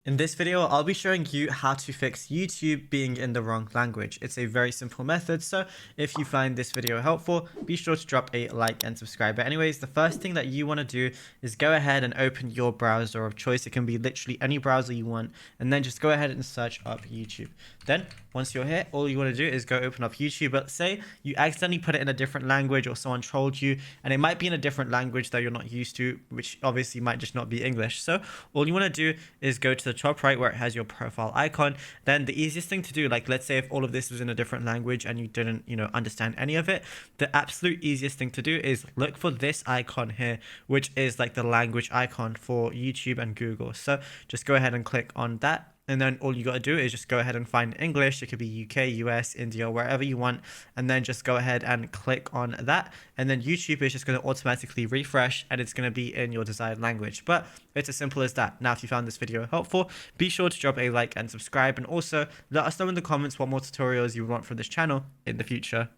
In this video, I'll be showing you how to fix YouTube being in the wrong language. It's a very simple method, so if you find this video helpful, be sure to drop a like and subscribe. But anyways, the first thing that you want to do is go ahead and open your browser of choice. It can be literally any browser you want, and then just go ahead and search up YouTube. Then, once you're here, all you want to do is go open up YouTube. But say you accidentally put it in a different language or someone trolled you, and it might be in a different language that you're not used to, which obviously might just not be English. So all you want to do is go to the top right where it has your profile icon. Then the easiest thing to do, like let's say if all of this was in a different language and you didn't, understand any of it, the absolute easiest thing to do is look for this icon here, which is like the language icon for YouTube and Google. So just go ahead and click on that. And then all you got to do is just go ahead and find English. It could be UK, US, India, wherever you want. And then just go ahead and click on that. And then YouTube is just going to automatically refresh and it's going to be in your desired language. But it's as simple as that. Now, if you found this video helpful, be sure to drop a like and subscribe. And also let us know in the comments what more tutorials you want from this channel in the future.